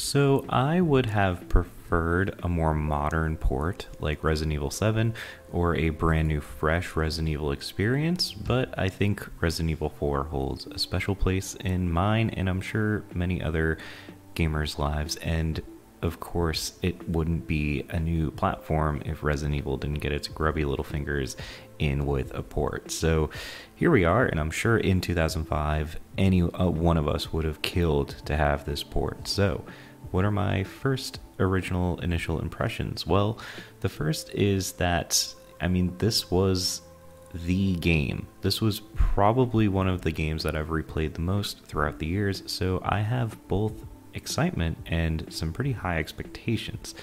So I would have preferred a more modern port like Resident Evil 7 or a brand new fresh Resident Evil experience, but I think Resident Evil 4 holds a special place in mine and I'm sure many other gamers' lives. And of course, it wouldn't be a new platform if Resident Evil didn't get its grubby little fingers in with a port. So here we are, and I'm sure in 2005, any one of us would have killed to have this port. So, what are my first original initial impressions? Well, the first is that, this was the game. This was probably one of the games that I've replayed the most throughout the years, so I have both excitement and some pretty high expectations.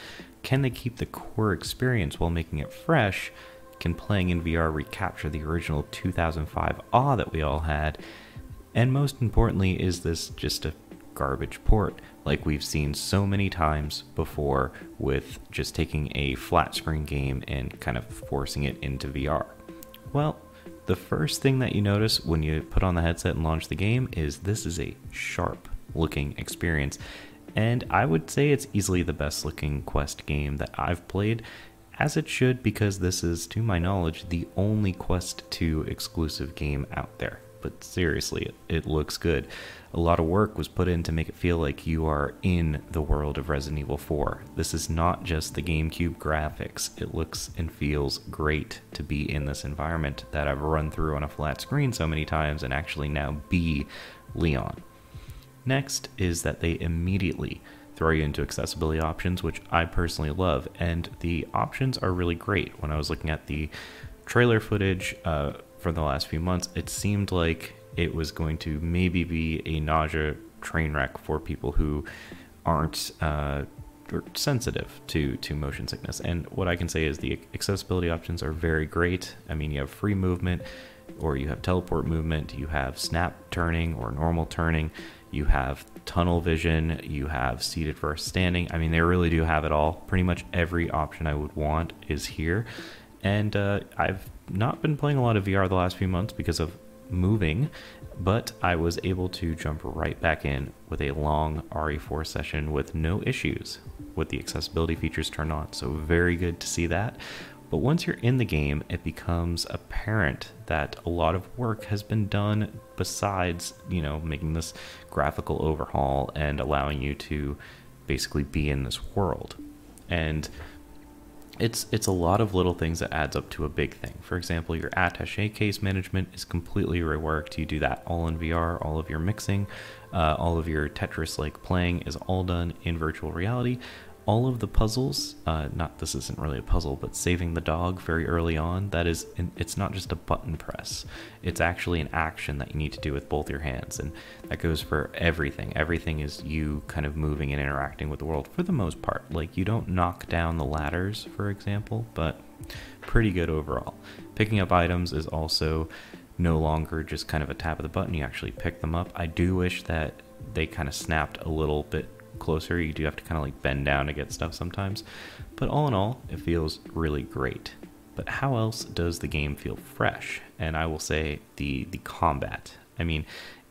Can they keep the core experience while making it fresh? Can playing in VR recapture the original 2005 awe that we all had? And most importantly, is this just a garbage port like we've seen so many times before with just taking a flat screen game and kind of forcing it into VR? Well, the first thing that you notice when you put on the headset and launch the game is this is a sharp looking experience, and I would say it's easily the best looking Quest game that I've played, as it should, because this is, to my knowledge, the only Quest 2 exclusive game out there. But seriously, it looks good. A lot of work was put in to make it feel like you are in the world of Resident Evil 4. This is not just the GameCube graphics. It looks and feels great to be in this environment that I've run through on a flat screen so many times and actually now be Leon. Next is that they immediately throw you into accessibility options, which I personally love, and the options are really great. When I was looking at the trailer footage for the last few months, it seemed like it was going to maybe be a nausea train wreck for people who aren't sensitive to motion sickness. And what I can say is the accessibility options are very great. You have free movement, or you have teleport movement, you have snap turning or normal turning, you have tunnel vision, you have seated versus standing. They really do have it all. Pretty much every option I would want is here. And I've not been playing a lot of VR the last few months because of moving, but I was able to jump right back in with a long RE4 session with no issues with the accessibility features turned on. So very good to see that. But once you're in the game, it becomes apparent that a lot of work has been done besides, making this graphical overhaul and allowing you to basically be in this world. And it's a lot of little things that adds up to a big thing. For example, your attaché case management is completely reworked. You do that all in VR. All of your mixing, all of your Tetris-like playing is all done in virtual reality. All of the puzzles, this isn't really a puzzle, but saving the dog very early on, it's not just a button press. It's actually an action that you need to do with both your hands, and that goes for everything. Everything is you kind of moving and interacting with the world for the most part. Like, you don't knock down the ladders, for example, but pretty good overall. Picking up items is also no longer just kind of a tap of the button. You actually pick them up. I do wish that they kind of snapped a little bit closer. You do have to kind of like bend down to get stuff sometimes, but all in all, it feels really great. But how else does the game feel fresh? And I will say the combat.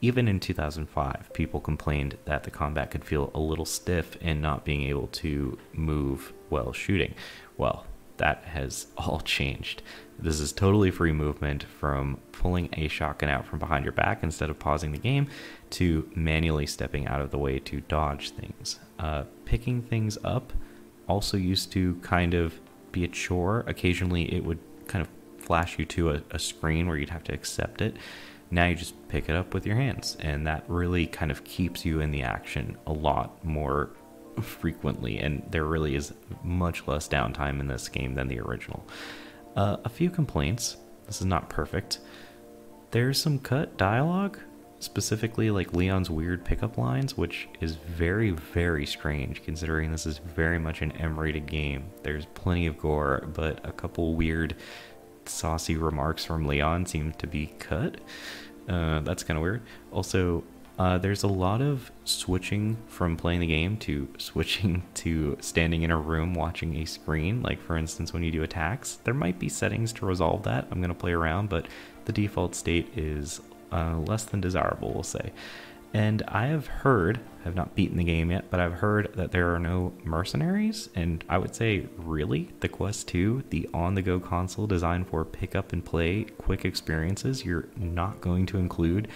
Even in 2005, people complained that the combat could feel a little stiff and not being able to move while shooting. Well, that has all changed. This is totally free movement, from pulling a shotgun out from behind your back instead of pausing the game to manually stepping out of the way to dodge things. Picking things up also used to kind of be a chore. Occasionally it would kind of flash you to a screen where you'd have to accept it. Now you just pick it up with your hands, and that really kind of keeps you in the action a lot more frequently, and there really is much less downtime in this game than the original. A few complaints. This is not perfect. There's some cut dialogue, specifically like Leon's weird pickup lines, which is very, very strange considering this is very much an M-rated game. There's plenty of gore, but a couple weird saucy remarks from Leon seem to be cut. That's kind of weird. Also, there's a lot of switching from playing the game to switching to standing in a room watching a screen. Like, for instance, when you do attacks, there might be settings to resolve that. I'm going to play around, but the default state is less than desirable, we'll say. And I have heard, I have not beaten the game yet, but I've heard that there are no mercenaries. And I would say, really? The Quest 2, the on-the-go console designed for pick up and play quick experiences, you're not going to include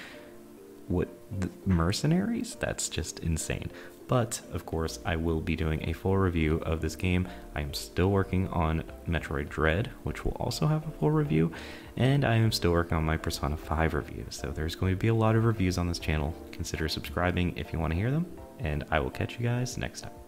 what, the mercenaries? That's just insane. But, of course, I will be doing a full review of this game. I am still working on Metroid Dread, which will also have a full review, and I am still working on my Persona 5 review, so there's going to be a lot of reviews on this channel. Consider subscribing if you want to hear them, and I will catch you guys next time.